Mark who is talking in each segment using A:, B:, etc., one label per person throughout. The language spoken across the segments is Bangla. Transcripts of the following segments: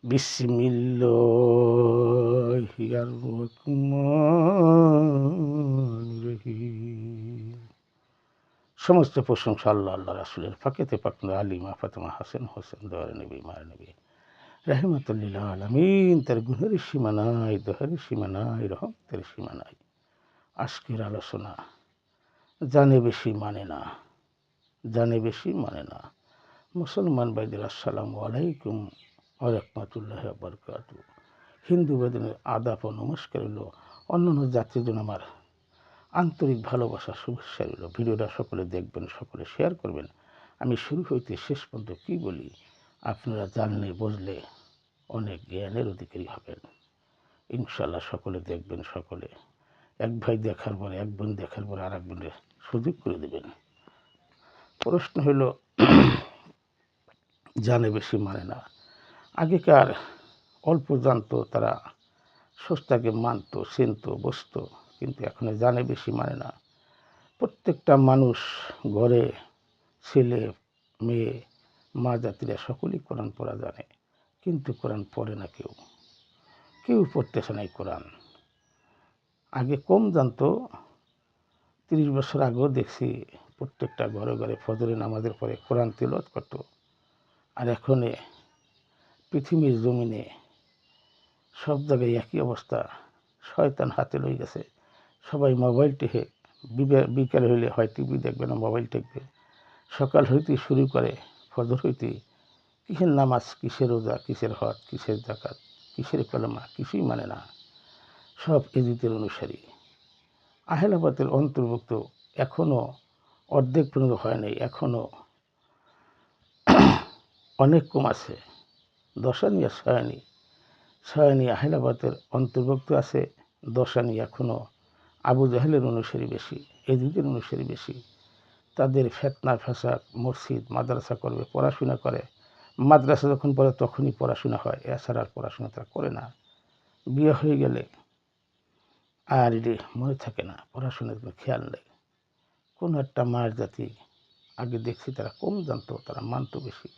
A: বিসমিল্লাহির রহমানির রহিম। সমস্ত প্রশংসা আল্লাহ আল্লাহ রাসূলের। ফাকেতে পাকনা আলিমা ফাতেমা হাসান হোসেন দয়ার নবী মায়ের নবী রাহমাতুল্লিল আলামিন। তার গুণের সীমা নাই, দয়ার সীমা নাই, রহমতের সীমা নাই। আজকের আলোচনা জানে বেশি মানে না, জানে বেশি মানে না। মুসলমান ভাইদের আসসালামু আলাইকুম ওয়া রাহমাতুল্লাহি ওয়া বারাকাতুহু। হিন্দু ভাইদের আদাব ও নমস্কার হলো, অন্যান্য জাতির জন্য আমার আন্তরিক ভালোবাসা শুভেচ্ছা রইল। ভিডিওটা সকলে দেখবেন, সকলে শেয়ার করবেন। আমি শুরু হইতে শেষ পর্যন্ত কী বলি আপনারা জানলে বুঝলে অনেক জ্ঞানের অধিকারী হবেন ইনশাল্লাহ। সকলে দেখবেন, সকলে এক ভাই দেখার পরে, এক বোন দেখার পরে আর এক বোনের সুযোগ করে দেবেন। প্রশ্ন হলো জানে বেশি মানে না। আগেকার অল্প জানতো, তারা সস্তাকে মানত, চিনত, বসত, কিন্তু এখন জানে বেশি মানে না। প্রত্যেকটা মানুষ ঘরে ছেলে মেয়ে মা জাতিরা সকলেই কোরআন পড়া জানে, কিন্তু কোরআন পড়ে না, কেউ কেউ পড়তেছে না এই কোরআন। আগে কম জানতো, 30 বছর আগেও দেখছি প্রত্যেকটা ঘরে ঘরে ফজরের নামাজের পরে কোরআন তিলাওয়াত করত। আর এখন পৃথিবীর জমিনে সব জায়গায় একই অবস্থা, শয়তান হাতে লই গেছে। সবাই মোবাইল টেহে, বিকাল হইলে হয় টিভি দেখবে না মোবাইল টেকবে। সকাল হইতেই শুরু করে, ফজর হইতেই কিসের নামাজ, কিসের রোজা, কিসের হজ, কিসের জাকাত, কিসের কলমা, কিছুই মানে না। সব এজিতের অনুসারী। আহলাবাদের অন্তর্ভুক্ত এখনও অর্ধেক পর্যন্ত হয় নাই, এখনও অনেক কম আছে। দশানি ছয়ানি, ছয়ানি আহলাবাদের অন্তর্ভুক্ত আছে, দশানি এখনও আবু জাহেলের অনুসারী বেশি, এজিদের অনুসারী বেশি। তাদের ফেতনা ফেসাদ, মসজিদ মাদ্রাসা করবে, পড়াশোনা করে। মাদ্রাসা যখন পড়ে তখনই পড়াশোনা হয়, এছাড়া আর পড়াশোনা তারা করে না। বিয়ে হয়ে গেলে আর এটি মনে থাকে না, পড়াশোনার কোনো খেয়াল নেই। কোনো একটা মায়ের জাতি আগে দেখছি তারা কম জানতো, তারা মানতো বেশি,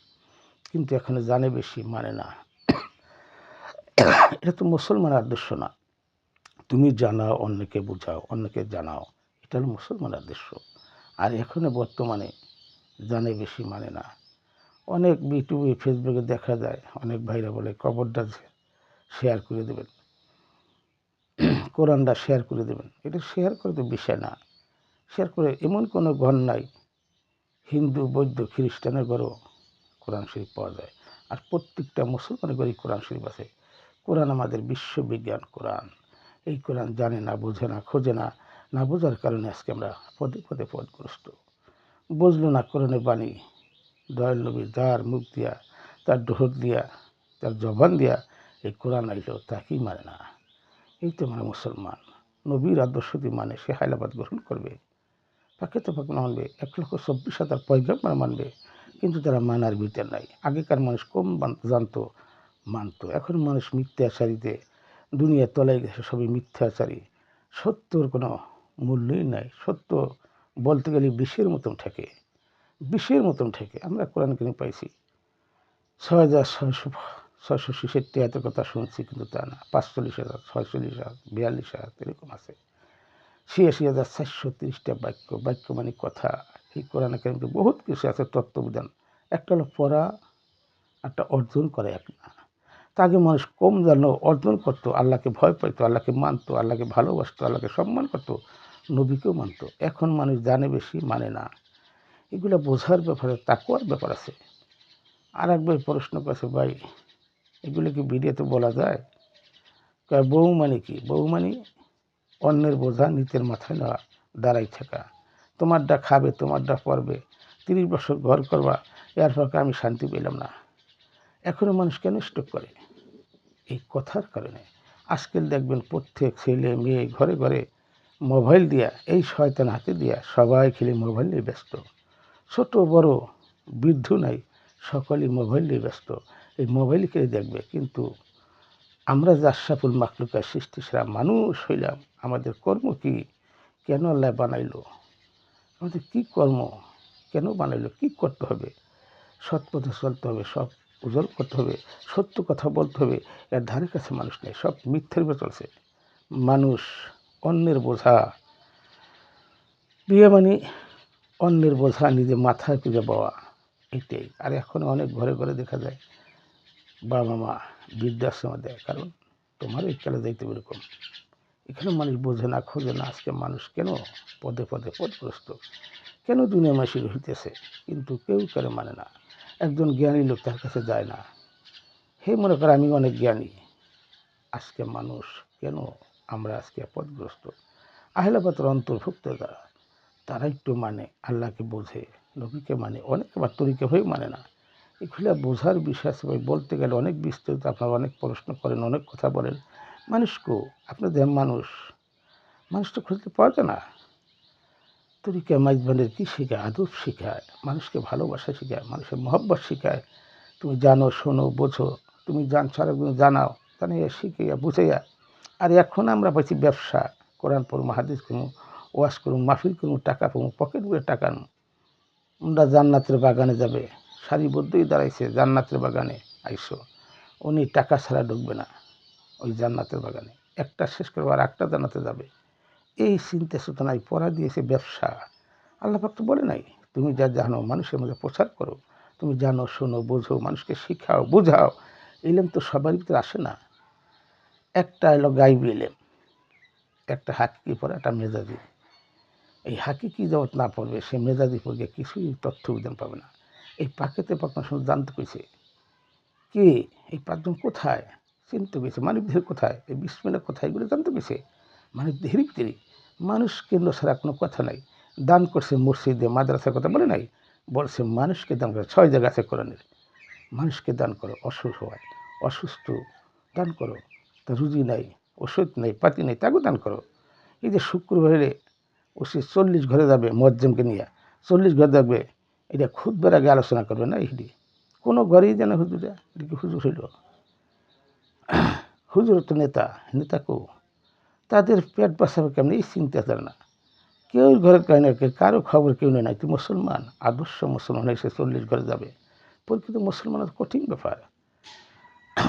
A: কিন্তু এখানে জানে বেশি মানে না। এটা তো মুসলমানের আদর্শ না। তুমি জানাও, অন্যকে বোঝাও, অন্যকে জানাও, এটা হলো মুসলমানের আদর্শ। আর এখানে বর্তমানে জানে বেশি মানে না। অনেক ইউটিউবে ফেসবুকে দেখা যায়, অনেক ভাইরা বলে কবরটা শেয়ার করে দেবেন, কোরআনটা শেয়ার করে দেবেন। এটা শেয়ার করে তো বিষয় না। শেয়ার করে এমন কোনো ঘর নাই, হিন্দু বৌদ্ধ খ্রিস্টানের ঘরেও কোরআন শরীফ পাওয়া যায়। আর প্রত্যেকটা মুসলমানের ঘরেই কোরআন শরীফ আছে। কোরআন আমাদের বিশ্ববিজ্ঞান কোরআন। এই কোরআন জানে না, বোঝে না, খোঁজে না, না বোঝার কারণে আজকে আমরা পদে পদে পদগ্রস্ত। বুঝলো না কোরআনের বাণী, দয়াল নবী যার মুখ দিয়া, তার ডোহর দিয়া, তার জবান দিয়া এই কোরআন আইলো, তাকেই মানে না। এই তো মানে মুসলমান। নবীর আদর্শটি মানে সে হায়লাবাদ গ্রহণ করবে, তাকে তো পাক মানবে, 1,24,000 পয়গাম্বর মানবে, কিন্তু তারা মানার ভিতর নাই। আগেকার মানুষ কম জানতো, মানতো। এখন মানুষ মিথ্যাচারীতে দুনিয়া তলায় গেছে, সবই মিথ্যাচারী। সত্যর কোনো মূল্যই নাই। সত্য বলতে গেলে বিষের মতন ঠেকে, বিষের মতন ঠেকে। আমরা কোরআন কিনে পাইছি 6,666 এত কথা শুনছি, কিন্তু তা না। 45,000, 46,000, 42,000 এরকম আছে। 86,430টা বাক্য, বাক্য মানে কথা। এই কোরআনে কারিমে বহুত কিছু আছে, তত্ত্ববিধান। একটা হলো পড়া, একটা অর্জন করে এক না। তাকে মানুষ কম জানলো, অর্জন করতো, আল্লাহকে ভয় পাইতো, আল্লাহকে মানতো, আল্লাহকে ভালোবাসতো, আল্লাহকে সম্মান করতো, নবীকেও মানতো। এখন মানুষ জানে বেশি মানে না। এগুলো বোঝার ব্যাপারে তাকওয়ার ব্যাপার আছে। আর এক ভাই প্রশ্ন করেছে, ভাই এগুলো কি ভিডিওতে বলা যায়? বউ মানে কি? বউ মানে অন্যের বোঝা নিতের মাথায় নেওয়া, দাঁড়াই থাকা। তোমারটা খাবে, তোমারটা পরবে, 30 বছর ঘর করবা, এরপর আমি শান্তি পেলাম না। এখনও মানুষ কেন স্টক করে? এই কথার কারণে। আজকাল দেখবেন প্রত্যেক ছেলে মেয়ে ঘরে ঘরে মোবাইল দিয়া, এই শয়তান হাতে দিয়া সবাই খেলে মোবাইল নিয়ে ব্যস্ত। ছোট বড় বৃদ্ধ নাই, সকলেই মোবাইল নিয়ে ব্যস্ত। এই মোবাইলকে দেখবে, কিন্তু আমরা যে আশরাফুল মাখলুকাত সৃষ্টি সেরা মানুষ হইলাম, আমাদের কর্ম কি? কেন আল্লাহ বানাইলো? আমাদের কি কর্ম? কেন বানাইলো? কি করতে হবে? সৎ পথে চলতে হবে, সব উজ্জ্বল করতে হবে, সত্য কথা বলতে হবে। এর ধারে কাছে মানুষ নেই, সব মিথ্যের উপরে চলছে। মানুষ অন্যের বোঝা, বিয়ে মানে অন্যের বোঝা নিজে মাথায় তুলে বওয়া, এটাই। আর এখন অনেক ঘরে ঘরে দেখা যায় বাবা মা বৃদ্ধাশ্রমে দেয়, কারণ তোমার এই কালে যাইতে এরকম। এখানে মানুষ বোঝে না, খোঁজে না। আজকে মানুষ কেন পদে পদে পদগ্রস্ত, কেন দুনিয়া মাসির হইতেছে, কিন্তু কেউ করে মানে না। একজন জ্ঞানী লোক তার কাছে যায় না, হে মনে করে আমি অনেক জ্ঞানী। আজকে মানুষ কেন আমরা আজকে পদগ্রস্ত? আহলাবাতের অন্তর্ভুক্ত যারা, তারা একটু মানে, আল্লাহকে বোঝে, নবীকে মানে, অনেকে আবার তরিকা হয়ে মানে না। এগুলো বোঝার বিষয় আছে ভাই, বলতে গেলে অনেক বিস্তৃত। আপনারা অনেক প্রশ্ন করেন, অনেক কথা বলেন। মানুষকেও আপনাদের মানুষ তো খুঁজতে পাওয়া যায় না। তরিকা মাইজবানের কী শেখায়? আদব শেখায়, মানুষকে ভালোবাসা শেখায়, মানুষের মহব্বত শেখায়। তুমি জানো, শোনো, বোঝো, তুমি সারাগুলো জানাও, জানি শিখাইয়া বুঝাইয়া। আর এখন আমরা পাইছি ব্যবসা, কোরআন পড়ুম, হাদিস করুম, ওয়াজ করুম, মাহফিল করুম, টাকা পাবো, পকেট করে টাকা আনুম। আমরা জান্নাতের বাগানে যাবে, সারিবদ্ধই দাঁড়াইছে জান্নাতের বাগানে আইসো, উনি টাকা ছাড়া ঢুকবে না ওই জান্নাতের বাগানে। একটা শেষ করবো আর একটা জান্নাতে যাবে, এই চিন্তা চেতনায় পড়া দিয়েছে ব্যবসা। আল্লাহ পাক তো বলে নাই তুমি যা জানো মানুষের মধ্যে প্রচার করো, তুমি জানো, শোনো, বোঝো, মানুষকে শিখাও, বুঝাও। এলেম তো সবার ভিতরে আসে না। একটা এলো গাইবি এলেম, একটা হাকিকি পড়ে, একটা মেজাজি। এই হাকিকি জগৎ না পড়বে, সে মেজাজি পড়বে, কিছুই তথ্য বিধান পাবে না। এই পাকেতে পাকনা শুধু জানতে পেরেছে কে, এই পাঁচজন কোথায়, চিনতে পেরেছে মানব দেহের কোথায়, এই বিস্মিল্লা কোথায়, এগুলো জানতে পেরেছে। মানব দেহের ভিতরে মানুষ কেন্দ্র ছাড়া কোনো কথা নাই। দান করছে মসজিদে, মাদ্রাসার কথা বলে নাই, বলছে মানুষকে দান করে। 6 জায়গা আছে কোরআনের, মানুষকে দান করো, অসুস্থ দান করো, তা রুজি নাই, ওষুধ নেই, পাতি নেই, তাকেও দান করো। এই যে শুক্রবারে সে 40 ঘরে যাবে মুয়াজ্জিমকে নিয়ে, 40 ঘরে যাবে, এটা খুতবার আগে আলোচনা করবে না। এইটি কোনো ঘরেই যেন হুজুরা, এটা কি হুজুর হইল? হুজুর তো নেতাকেও তাদের পেট বাঁচাবে কেমন এই চিন্তা করে না। কেউ ঘরের কাহিনী, কারো খবর কেউ নেয় না। তুই মুসলমান, আদর্শ মুসলমান এসে 40 ঘরে যাবে। প্রকৃত মুসলমানের কঠিন ব্যাপার।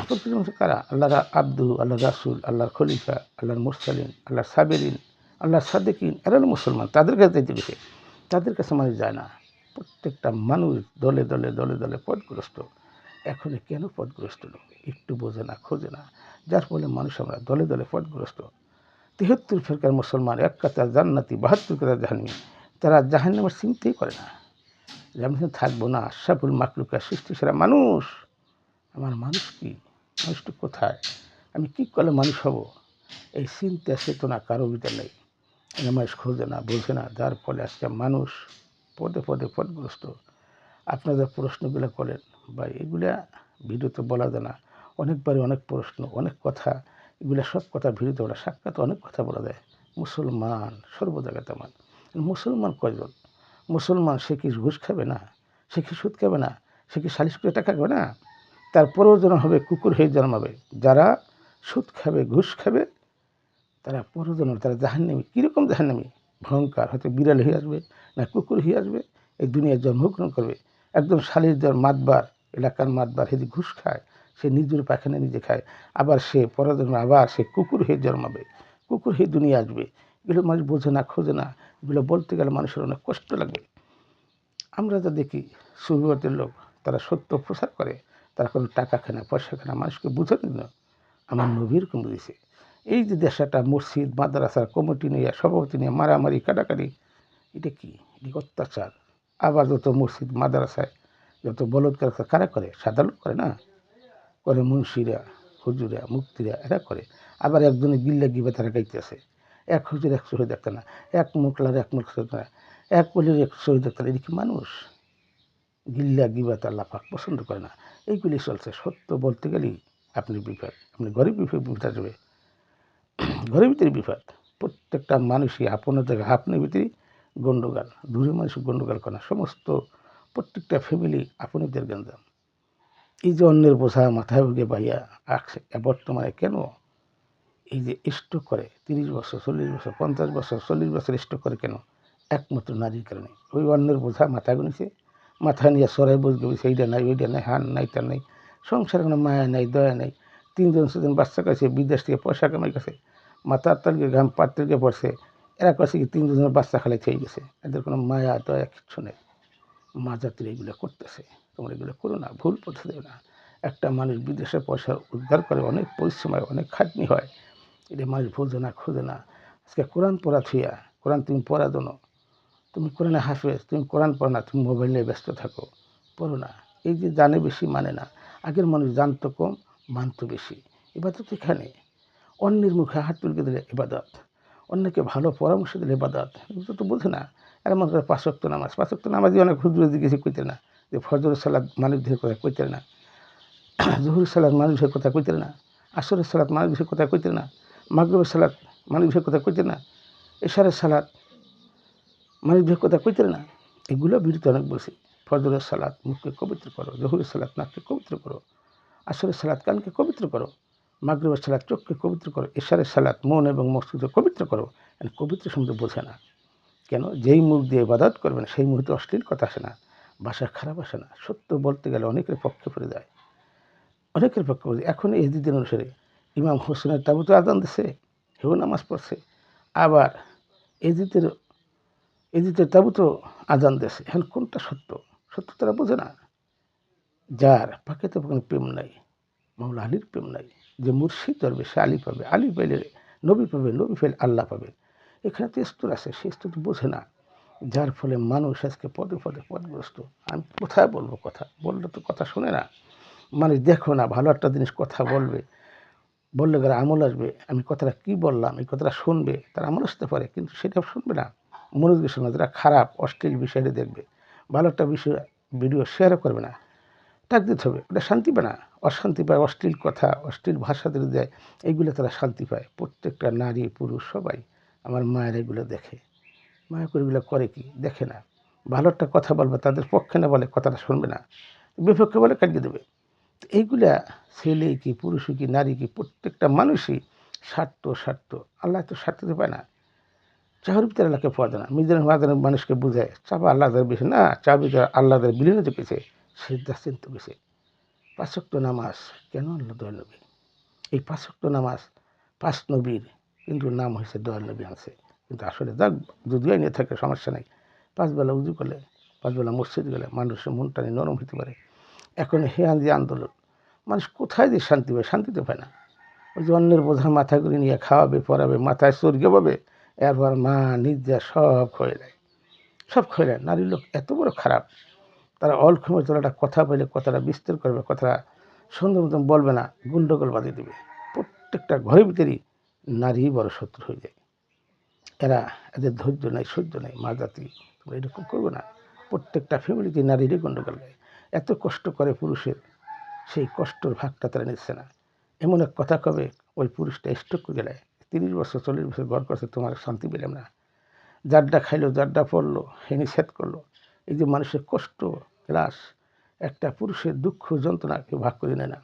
A: প্রকৃত মুসলমান কারা? আল্লাহর আব্দু, আল্লাহ রাসুল, আল্লাহর খলিফা, আল্লাহর মুরসালিন, আল্লাহর সাবেরিন, আল্লাহর সাদেকিন, এরা হলো মুসলমান। তাদের কাছে যেতে গেছে, তাদের কাছে মানুষ যায় না। প্রত্যেকটা মানুষ দলে দলে দলে দলে পথগ্রস্ত। এখন কেন পথগ্রস্ত? একটু বোঝে না, খোঁজে না, যার ফলে মানুষ আমরা দলে দলে পথগ্রস্ত। 73 ফেরকার মুসলমান, এক কাতার জান্নাতি, 72 কাতার জাহান্নামী। তারা জাহান্নামের চিন্তাই করে না যে আমি থাকবো না। আশরাফুল মাখলুকা, সৃষ্টি সেরা মানুষ, আমার মানুষ কি, মানুষটা কোথায়, আমি কী করলে মানুষ হব, এই চিন্তা চেতনা কারো ভিতরে নেই। মানুষ খোঁজে না, বোঝে না, যার ফলে আজকে মানুষ পদে পদে পদগ্রস্ত। আপনারা প্রশ্নগুলো করেন বা এগুলা ভিডিওতে বলা যায় না। অনেকবারই অনেক প্রশ্ন, অনেক কথা, এগুলো সব কথা ভিডিওতে বলা, সাক্ষাৎ অনেক কথা বলা যায়। মুসলমান সর্ব জায়গাতে আমার মুসলমান কয়জন? মুসলমান সে কি ঘুষ খাবে না, সে কি সুদ খাবে না, সে কি সালিশ করে টাকা খাবে না? তার পরজন্ম হবে কুকুর হয়ে জন্মাবে। যারা সুদ খাবে, ঘুষ খাবে, তারা পরজন্ম, তারা জাহান্নামী। কীরকম জাহান্নামী? ভয়ঙ্কর, হয়তো বিড়াল হয়ে আসবে, না কুকুর হয়ে আসবে, এই দুনিয়ায় জন্মগ্রহণ করবে। একদম শালির দেওয়ার মাতবার, এলাকার মাতবার, হেদি ঘুষ খায়, সে নিজের পায়খানা নিজে খায়, আবার সে পরজন্মে আবার সে কুকুর হয়ে জন্মাবে, কুকুর হয়ে দুনিয়া আসবে। এগুলো মানুষ বোঝে না, খোঁজে না। এগুলো বলতে গেলে মানুষের অনেক কষ্ট লাগবে। আমরা যা দেখি সুবিবাদের লোক, তারা সত্য প্রচার করে, তারা কোনো টাকা খায় না, পয়সা খায় না, মানুষকে বুঝাতে না। আমার নবীর কম বুঝেছে। এই যে দেশটা মসজিদ, মাদ্রাসার কমিটি নিয়ে, সভাপতি নিয়ে মারামারি, কাটাকাটি, এটা কি? এটা অত্যাচার। আবার যত মসজিদ মাদ্রাসায় যত বলৎকার কারা করে? সাদা লোক করে না, করে মুন্সিরা, হুজুরা, মুক্তিরা, এরা করে। আবার একজনে গিল্লা গিবে তারা গাইতেছে, এক হুজুর এক শহীদ দেখতে না, এক মুখলার এক মুখ না, এক বলির এক শহীদ দেখতে না। এটা কি মানুষ? গিল্লা গিবাত আল্লাহ পাক পছন্দ করে না। এইগুলি চলছে। সত্য বলতে গেলেই আপনি বিপদ, আপনি গরিব বিপদ আসবে, ঘরের ভিতরে বিপদ। প্রত্যেকটা মানুষই আপনার জায়গায়, আপনার ভিতরেই গণ্ডগোল। দূরে মানুষ গণ্ডগোল করে না, সমস্ত প্রত্যেকটা ফ্যামিলি আপনাদের গঞ্জাম। এই যে অন্যের বোঝা মাথায় ভুগে পাইয়া আসছে বর্তমানে কেন এই যে স্ট্রোক করে 30 বছর, 40 বছর, 50 বছর, 40 বছর স্ট্রোক করে কেন? একমাত্র নারীর কারণে। ওই অন্যের বোঝা মাথা গুনেছে, মাথা নিয়ে সরাই বসে গেছে, এইটা নাই, ওইটা নাই, হান নাই, তা নাই, সংসারে কোনো মায়া নেই, দয়া নেই। 3জন 4জন বাচ্চা কাছে বিদেশ থেকে পয়সা কামাই গেছে, মাথার তালকে ঘাম পাত্রকে পড়ছে, এরা কাছে কি 3 জনের বাচ্চা খালাই খেয়ে গেছে। এদের কোনো মায়া দয়া কিচ্ছু নেই। মা জাতির এগুলো করতেছে, তোমরা এগুলো করো না, ভুল পথে দেবে না। একটা মানুষ বিদেশে পয়সা উদ্ধার করে, অনেক পরিশ্রম হয়, অনেক খাটনি হয়, এটা মানুষ বোঝে না, খোঁজে না। আজকে কোরআন পড়া থুইয়া, কোরআন তুমি পড়া দোনো, তুমি কোরআনে হাফেজ, তুমি কোরআন পড়ো না, তুমি মোবাইল নিয়ে ব্যস্ত থাকো, পড়ো না। এই যে জানে বেশি মানে না, আগের মানুষ জানতো কম, মানতো বেশি। ইবাদত এখানে, অন্যের মুখে হাত তুলকে দিলে ইবাদত, অন্যকে ভালো পরামর্শ দিলে ইবাদত। এগুলো তো বোঝে না। এরা মনে করে 5 ওয়াক্ত নামাজ, 5 ওয়াক্ত নামাজই অনেক হুজুরে দিকেছে কইতে না, যে ফজরের সালাত মানবদের কথা কইতে না, জহুরের সালাত মানুষের কথা কইতে না, আসরের সালাত মানুষের কথা কইতে না, মাগরিবের সালাত মানুষের কথা কইতে না, এশারের সালাত মানুষের কথা কইতে না। এগুলো বিরুদ্ধে অনেক বলছি। ফজরের সালাত মুখকে পবিত্র করো, জহুরের সালাত নাককে পবিত্র করো, আসরের সালাত কানকে পবিত্র করো, মাগরিবের সালাত চোখকে পবিত্র করো, এশারের সালাত মন এবং মস্তিষ্ক পবিত্র করো। পবিত্র শব্দ বোঝে না কেন? যেই মুখ দিয়ে ইবাদত করবেন সেই মুহূর্তে অশ্লীল কথা আসে না, ভাষা খারাপ আসে না, সত্য বলতে গেলে অনেকের পক্ষে পড়ে যায়, অনেকের পক্ষে পড়ে। এখন এই দিন অনুসারে ইমাম হোসেনের তাবুতে আজান দিচ্ছে, হেও নামাজ পড়ছে, আবার এজিতের তাবুতেও আজান দিচ্ছে। এখন কোনটা সত্য? সত্য তারা বোঝে না। যার পাকেতে কোনো প্রেম নাই, মাওলা আলীর প্রেম নাই, যে মুর্শিদ ধরবে সে আলী পাবে, আলী পাইলে নবী পাবে, নবী পাইলে আল্লাহ পাবে। এখানে তো স্তর আছে, সে স্তর বোঝে না, যার ফলে মানুষ আজকে পদে পদে পদগ্রস্ত। আমি কোথায় বলবো কথা, বললে তো কথা শুনে না মানুষ। দেখো না, ভালো একটা জিনিস কথা বলবে, বললে গেলে আমল আসবে। আমি কথাটা কি বললাম, এই কথাটা শুনবে, তার আমল আসতে পারে, কিন্তু সেটা শুনবে না, মনোযোগ শুনবে, যেটা খারাপ অশ্লীল বিষয়টা দেখবে, ভালো একটা বিষয় ভিডিও শেয়ারও করবে না, টাক দিতে হবে, ওটা শান্তি পায় না, অশান্তি পায়, অশ্লীল কথা অশ্লীল ভাষা দিয়ে দেয়, এইগুলো তারা শান্তি পায়। প্রত্যেকটা নারী পুরুষ সবাই আমার মায়ের এগুলো দেখে, মায়া করে এগুলো করে কি দেখে না। ভালো একটা কথা বলবে, তাদের পক্ষে না বলে কথাটা শুনবে না, বিপক্ষে বলে কাটিয়ে দেবে। এইগুলা ছেলে কি পুরুষ কি নারী কি প্রত্যেকটা মানুষই স্বার্থ স্বার্থ। আল্লাহ তো স্বার্থ দিতে পায় না, চাহুর ভিতরে আল্লাহকে পাওয়া যায় না। নিজের মাদের মানুষকে বুঝায় চাপা আল্লাহদের বেশি না, চা ভিতরে আল্লাহদের বিলীনে চুকেছে, সিদ্ধা চিন্ত গেছে। 5 ওয়াক্ত নামাজ কেন আনলো দয়াল নবী? এই 5 ওয়াক্ত নামাজ 5 নবীর, কিন্তু নাম হয়েছে দয়াল নবী আনছে। কিন্তু আসলে যাক, যদিও নিয়ে থাকে সমস্যা নেই, 5 বেলা উজু করলে, 5 বেলা মসজিদ গেলে মানুষের মনটা নরম হতে পারে। এখন যে আন্দোলন, মানুষ কোথায় যে শান্তি পায়? শান্তিতে পায় না। ওই যে অন্যের বোঝা মাথা করে নিয়ে খাওয়াবে পড়াবে, মাথায় স্বর্গে পাবে, এরপর মা নিজে সব খয়ে দেয়, সব খয়ে দেয়। নারীর লোক এত বড় খারাপ, তারা অল্প সময় তোর একটা কথা বলে কথাটা বিস্তার করবে, কথাটা সুন্দর মতন বলবে না, গুন্ডগোল বাঁধিয়ে দেবে। প্রত্যেকটা ঘরের ভিতরেই নারী বড় শত্রু হয়ে যায়। এরা, এদের ধৈর্য নাই, সহ্য নাই। মা জাতি তোমরা এরকম করবে না। প্রত্যেকটা ফ্যামিলিতে নারীরই গন্ডগোল গায়। এত কষ্ট করে পুরুষের, সেই কষ্টর ভাগটা তারা নিচ্ছে না। এমন এক কথা কবে, ওই পুরুষটা স্ট্রোক করে গেলে 30 বছর 40 বছর ঘর করছে, তোমার শান্তি পেলাম না, যারটা খাইলো যারটা পড়লো সে নিষেধ করলো। এই যে মানুষের কষ্ট গ্রাস, একটা পুরুষের দুঃখ যন্ত্রণা কেউ ভাগ করে নেয় না।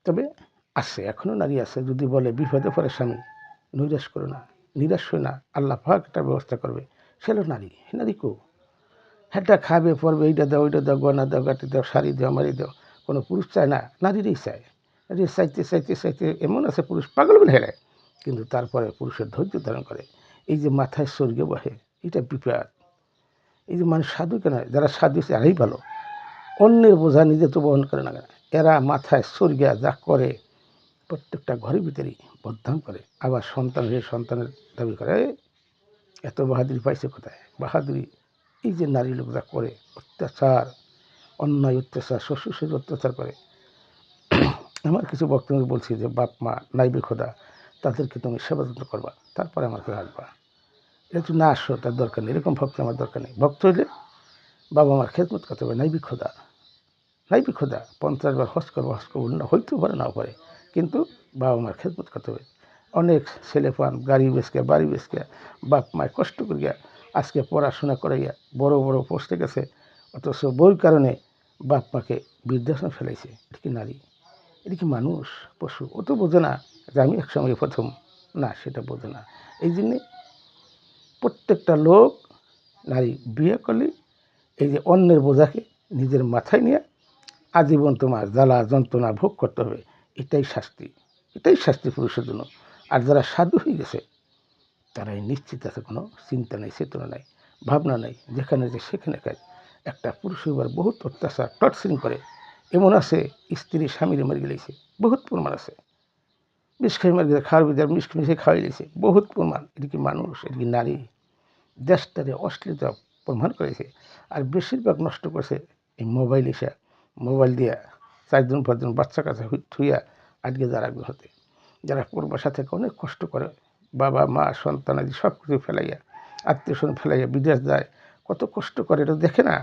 A: তবে আছে, এখনও নারী আছে, যদি বলে বিপদে পড়ে স্বামী, নৈরাশ করো না, নিরাশ হয় না, আল্লাহ পাক একটা ব্যবস্থা করবে। সে হলো নারী। নারী কো হ্যাঁটা খাবে পড়বে, এইটা দাও ওইটা দাও, গয়না দাও, গাটি দাও, শাড়ি দাও, মারি দাও। কোনো পুরুষ চায় না, নারীরই চায়। নারী চাইতে চাইতে চাইতে এমন আছে পুরুষ পাগল বলে হেরায়, কিন্তু তারপরে পুরুষের ধৈর্য ধারণ করে। এই যে মাথায় স্বর্গে বহে, এটা বিপদ। এই যে মানুষ সাধু কেন, যারা সাধু এরাই ভালো, অন্যের বোঝা নিজে তো বহন করে না। এরা মাথায় স্বর্গে যা করে, প্রত্যেকটা ঘরের ভিতরেই বদনাম করে, আবার সন্তানের দাবি করে। এত বাহাদুরি পাইছে কোথায়? বাহাদুরি এই যে নারী লোক যা করে, অত্যাচার, অন্যায় অত্যাচার, শ্বশুর অত্যাচার করে। আমার কিছু বক্তব্য বলছি যে বাপ মা নাইবে খোদা, তাদেরকে তুমি সেবা যত্ন করবা, তারপরে আমার কাছে আসবা। এটা তুই না আসো, তার দরকার নেই, এরকম ভক্ত আমার দরকার নেই। ভক্ত হইলে বাবা আমার খেদমত করতে হবে, নাইবি খোদা, নাইবি খোদা 50 বার হজ করবো, হজ করবো না, হইতেও পারে নাও পারে, কিন্তু বাবা মার খেদমত করতে হবে। অনেক ছেলে পান গাড়ি বেচকে বাড়ি বেচকে বাপ মায় কষ্ট করিয়া আজকে পড়াশোনা করাইয়া বড় বড় পোস্টে গেছে, অথচ বই কারণে বাপ মাকে বৃদ্ধাশ্রমে ফেলাইছে। এটা কি নারী? এটা কি মানুষ? পশু? ও তো বোঝে না যে আমি একসঙ্গে প্রথম, না সেটা বোঝে না। এই জন্যে প্রত্যেকটা লোক, নারী বিয়ে করলে এই যে অন্যের বোঝাকে নিজের মাথায় নিয়ে আজীবন তোমার জ্বালা যন্ত্রণা ভোগ করতে হবে। এটাই শাস্তি, এটাই শাস্তি পুরুষের জন্য। আর যারা সাধু হয়ে গেছে তারাই নিশ্চিত আছে, কোনো চিন্তা নেই, চেতনা নাই, ভাবনা নেই, যেখানে যে সেখানে কাজ। একটা পুরুষের উপর বহুত অত্যাচার টর্চারিং করে, এমন আছে স্ত্রী স্বামীর মেরে গেলেছে, বহুত প্রমাণ আছে। বিষ খাই মারি গেছে, খাওয়ার ভিতরে মিশ মিশে খাওয়াই দিয়েছে, বহুত প্রমাণ। এটা কি মানুষ, এটা কি নারী? দেশটারে অশ্লীলতা প্রমাণ করেছে। আর বেশিরভাগ নষ্ট করেছে এই মোবাইল এসে, মোবাইল দিয়া 4 জন 5 জন বাচ্চা কাছে থুইয়া আজকে যারা হতে, যারা পূর্বাসা থেকে অনেক কষ্ট করে, বাবা মা সন্তান আদি সব কিছু ফেলাইয়া, আত্মীয় স্বজন ফেলাইয়া বিদেশ যায়, কত কষ্ট করে এটা দেখে না।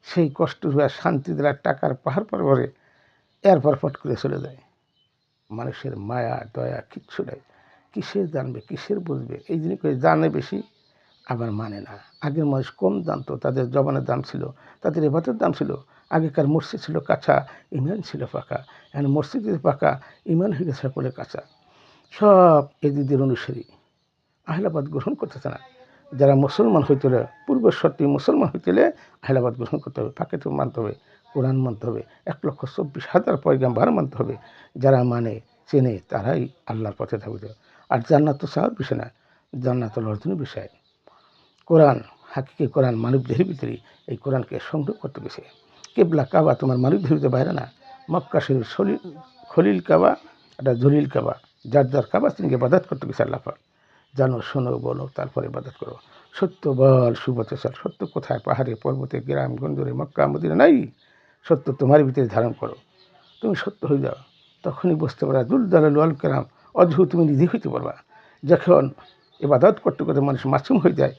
A: সেই কষ্ট হয়ে শান্তি দিলার টাকার পাহাড় পর ভরে এরপর ফট করে চলে যায়। মানুষের মায়া দয়া কিচ্ছু নাই। কিসের জানবে, কিসের বুঝবে? এই জিনিস করে জানে বেশি, আবার মানে না। আগের মানুষ কম জানতো, তাদের জবানের দাম ছিল, তাদের এবাদের দাম ছিল। আগেকার মসজিদ ছিল কাঁচা, ইমান ছিল পাকা। এখন মসজিদ পাকা, ইমান হয়ে গেছে সকলে কাঁচা। সব এদিদের অনুসারী, আহলাবাদ গ্রহণ করতেছে না। যারা মুসলমান হইতে হলে, পূর্বের সত্যি মুসলমান হইতে হলে আহলাবাদ গ্রহণ করতে হবে, পাকে তো মানতে হবে, কোরআন মানতে হবে, 1,24,000 পয়গাম্বার মানতে হবে। যারা মানে চেনে তারাই আল্লাহর পথে থাকবে। আর জান্নাত তো চাওয়ার বিষয় না, জান্নাত হল অর্জনের বিষয়। কোরআন, হাকিকে কোরআন মানব দেহের ভিতরে, এই কোরআনকে সংগ্রহ করতে গেছে। কেবলা কাবা তোমার মানব দেহের ভিতরে বাইরে না, মক্কা শরীফ খলিল কাবা, একটা জলিল কাবা, যার যার কাবা তিনি ইবাদত করতে গেছে আল্লাহ পাক। জানো, শোনো, বলো, তারপরে ইবাদত করো। সত্য বল সুবতে চল। সত্য কোথায়? পাহাড়ে, পর্বতে, গ্রাম গঞ্জরে, মক্কা মদিনা নাই। সত্য তোমার ভিতরে ধারণ করো। তুমি সত্য হয়ে যাও, তখনই বুঝতে পারা দুল দালাল ওয়াল কেরাম, অদ্ভুত তুমি নিজে হইতে পারবা। যখন ইবাদত করতে করতে মানুষ মাসুম হয়ে যায়,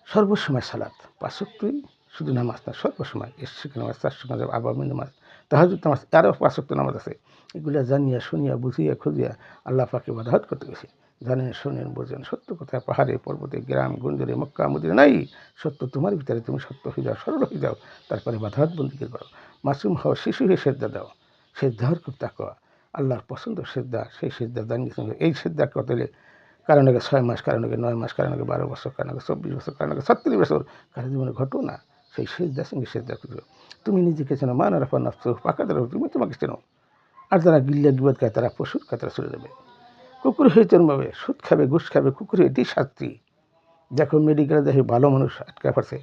A: সর্বসময় সালাত, 5 ওয়াক্তই, শুধু নামাজ না, সর্বসময় এসে নামাজ, 400 নামাজ, আবামি নামাজ, তাহাজ্জুদ নামাজ, আরও 5 ওয়াক্ত নামাজ আছে। এগুলো জানিয়া শুনিয়া বুঝিয়া খুঁজিয়া আল্লাহ পাকে ইবাদত করতে গেছে। জানেন, শোনেন, বোঝেন, সত্য কথায় পাহাড়ে, পর্বতে, গ্রাম গঞ্জরে, মক্কা মদিনা নাই। সত্য তোমার ভিতরে, তুমি সত্য হয়ে যাও, সরল হয়ে যাও, তারপরে ইবাদত বন্দেগী করো। মাসুম হও, শিশু হয়ে সেজদা দাও। সেজদার খুব তাকওয়া, আল্লাহর পছন্দ সেজদা, সেই সেজদা জানিয়েছেন। এই সেজদা কত কারণ আগে 6 মাস, কারণ আগে 9 মাস, কারণ আগে 12 বছর, কারণ আগে 24 বছর, কারণ আগে 36 বছর, কারো জীবনে ঘটনা। সেই সেজদার সঙ্গে সেজদা খুঁজো। তুমি নিজেকে চেনো, মান আরাফা নাফসু, পাকা দ্বারা তুমি তোমাকে চেনো। আর যারা গিল্লা গিবাদ খায় তারা পশুর কাতারে চলে যাবে। কুকুর হয়ে জন্মাবে, সুদ খাবে, ঘুষ খাবে, কুকুর এটি শাস্তি। দেখো মেডিকেলে দেখে ভালো মানুষ আটকা পড়ছে,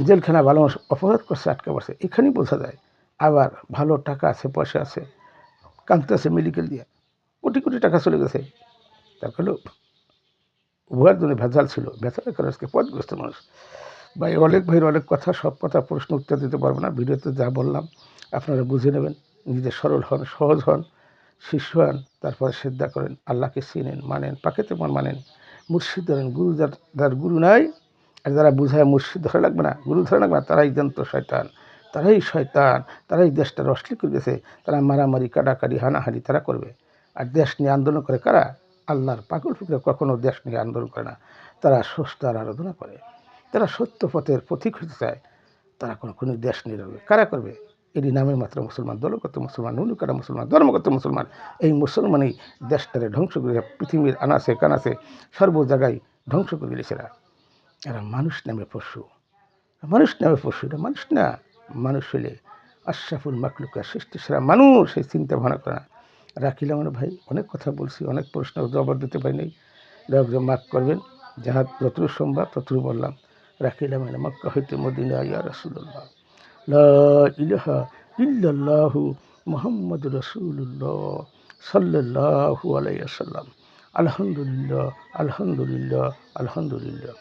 A: জেলখানা ভালো মানুষ অপরাধ করছে আটকা পড়ছে, এখানেই বোঝা যায়। আবার ভালো টাকা আছে, পয়সা আছে, কাঁদতে আছে মেডিকেল দিয়ে, কোটি কোটি টাকা চলে গেছে। তার হলো উভয়ের জন্য ভেজাল ছিল, ভেজালের কারণে আজকে পথগ্রস্ত মানুষ। ভাই অনেক ভাইয়ের অনেক কথা, সব কথা প্রশ্ন উত্তর দিতে পারবো না। ভিডিওতে যা বললাম আপনারা বুঝে নেবেন, নিজে সরল হন, সহজ হন, শিষ্য হন, তারপরে শ্রদ্ধা করেন, আল্লাহকে চিনেন, মানেন, পাকে তেমন মানেন, মুর্শিদ ধরেন। গুরু যার গুরু নাই, আর যারা বুঝায় মুর্শিদ ধরে লাগবে না, গুরু ধরে লাগবে না, তারাই জানত শয়তান, তারাই শয়তান, তারাই দেশটা অশ্লীল করে গেছে। তারা মারামারি, কাটাকাটি, হানাহানি তারা করবে। আর দেশ নিয়ে আন্দোলন করে কারা? আল্লাহর পাগল ফিকরা কখনো দেশ নিয়ে আন্দোলন করে না, তারা স্রষ্টার আরাধনা করে, তারা সত্য পথের পথিক হতে চায়। তারা কোনো দেশ নিয়ে রাখবে, কারা করবে? এরই নামে মাত্র মুসলমান, দলগত মুসলমান, নুনুকারা মুসলমান, ধর্মগত মুসলমান। এই মুসলমানই দেশটারে ধ্বংস করে পৃথিবীর আনাচে কানাচে সর্ব জায়গায় ধ্বংস করে দিয়েছে। এরা মানুষ নামে পশু, মানুষ নামে পশু, এটা মানুষ না। মানুষ হলে আশরাফুল মাখলুকা, সৃষ্টি সেরা মানুষ, এই চিন্তা ভাবনা করে না। রাখিলাম আমার ভাই, অনেক কথা বলছি, অনেক প্রশ্ন জবাব দিতে পারি নাই, মাফ করবেন। যাহা যতটুকু সম্ভব ততটুকু বললাম। রাখিলাম মক্কা হইতে মদিনা, ইয়া রাসূলুল্লাহ, লা ইলাহা ইল্লাল্লাহু মুহাম্মাদুর রাসূলুল্লাহ সাল্লাল্লাহু আলাইহি ওয়াসাল্লাম। আলহামদুলিল্লাহ, আলহামদুলিল্লাহ, আলহামদুলিল্লাহ।